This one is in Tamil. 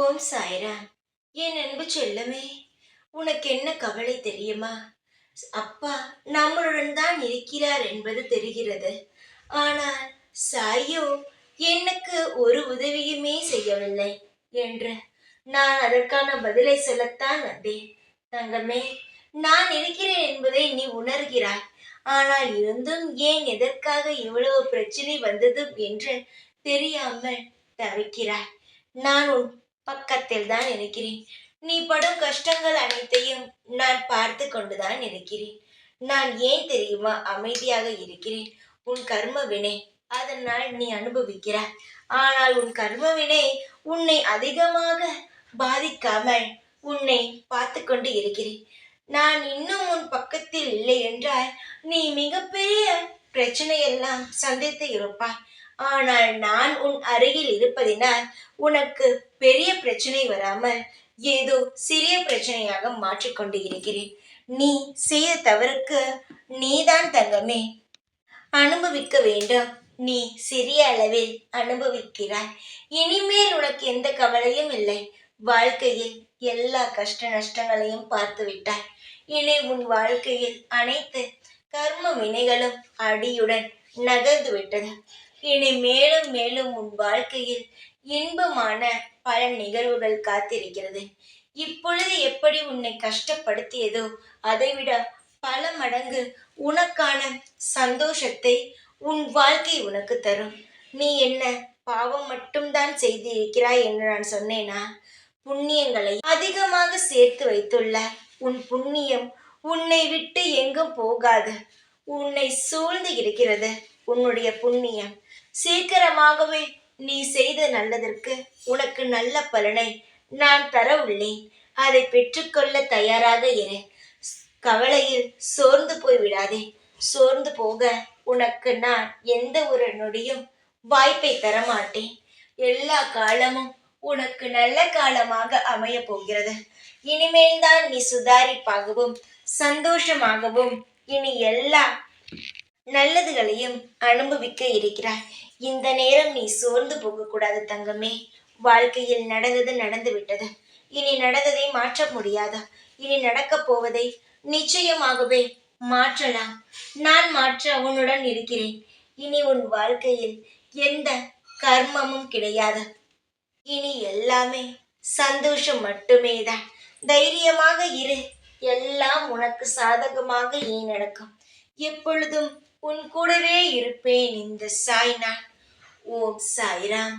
ஓம் சாய்ராம். என் அன்பு செல்லமே, உனக்கு என்ன கவலை தெரியுமா? அப்பா நம்மளுடன் தான் இருக்கிறார் என்பது தெரிகிறது. ஆனால் சாயோ எனக்கு ஒரு உதவியுமே செய்யவில்லை என்று நான் அதற்கான பதிலை சொல்லத்தான் வந்தேன். தங்கமே, நான் இருக்கிறேன் என்பதை நீ உணர்கிறாய். ஆனால் இருந்தும் ஏன் எதற்காக இவ்வளவு பிரச்சனை வந்தது என்று தெரியாமல் தவிக்கிறாய். நான் உன் பக்கத்தில் தான் இருக்கிறேன். நீ படும் கஷ்டங்கள் அனைத்தையும் நான் பார்த்து கொண்டுதான் இருக்கிறேன். நான் ஏன் தெரியுமா அமைதியாக இருக்கிறேன்? உன் கர்ம வினை, அதனால் நீ அனுபவிக்கிறாய். ஆனால் உன் கர்ம வினை உன்னை அதிகமாக பாதிக்காமல் உன்னை பார்த்து கொண்டு இருக்கிறேன். நான் இன்னும் உன் பக்கத்தில் இல்லை என்றால் நீ மிகப்பெரிய பிரச்சனையெல்லாம் சந்தித்து இருப்பாய். ஆனால் நான் உன் அருகில் இருப்பதினால் உனக்கு பெரிய பிரச்சனை வராமல் ஏதோ சிறிய பிரச்சனையாக மாற்றிக்கொண்டு இருக்கிறேன். நீ செய்த தவறுக்கு நீதான் தங்கமே அனுபவிக்க வேண்டும். நீ சிறிய அளவில் அனுபவிக்கிறாய். இனிமேல் உனக்கு எந்த கவலையும் இல்லை. வாழ்க்கையில் எல்லா கஷ்ட நஷ்டங்களையும் பார்த்து விட்டாய். இனி உன் வாழ்க்கையில் அனைத்து கர்ம வினைகளும் அடியுடன் நகர்ந்து விட்டது. இனி மேலும் மேலும் உன் வாழ்க்கையில் இன்பமான பல நிகழ்வுகள் காத்திருக்கிறது. இப்பொழுது எப்படி உன்னை கஷ்டப்படுத்தியதோ அதைவிட பல மடங்கு உனக்கான சந்தோஷத்தை உன் வாழ்க்கை உனக்கு தரும். நீ என்ன பாவம் மட்டும்தான் செய்திருக்கிறாய் என்று நான் சொன்னேனா? புண்ணியங்களை அதிகமாக சேர்த்து வைத்துள்ள உன் புண்ணியம் உன்னை விட்டு எங்கும் போகாது. உன்னை சூழ்ந்து இருக்கிறது உன்னுடைய புண்ணியம். சீக்கிரமாகவே நீ செய்த நல்லதற்கு உனக்கு நல்ல பலனை நான் தர உள்ளேன். அதை பெற்றுக்கொள்ள தயாராக இரு. கவலையில் சோர்ந்து போய் விடாதே. சோர்ந்து போக உனக்கு நான் எந்த ஒரு நொடியும் வாய்ப்பை தரமாட்டேன். எல்லா காலமும் உனக்கு நல்ல காலமாக அமைய போகிறது. இனிமேல் தான் நீ சுதாரிப்பாகவும் சந்தோஷமாகவும் இனி எல்லா நல்லதுகளையும் அனுபவிக்க இருக்கிறாய். இந்த நேரம் நீ சோர்ந்து போகக்கூடாது தங்கமே. வாழ்க்கையில் நடந்தது நடந்து விட்டது. இனி நடந்ததை மாற்ற முடியாது. இனி நடக்கப் போவதை நிச்சயமாகவே மாற்றலாம். நான் மாற்ற உன்னுடன் இருக்கிறேன். இனி உன் வாழ்க்கையில் எந்த கர்மமும் கிடையாது. இனி எல்லாமே சந்தோஷம் மட்டுமே தான். தைரியமாக இரு. எல்லாம் உனக்கு சாதகமாக நடக்கும். எப்பொழுதும் உன் கூடவே இருப்பேன் இந்த சாய்நாத். ஓம் சாய்ராம்.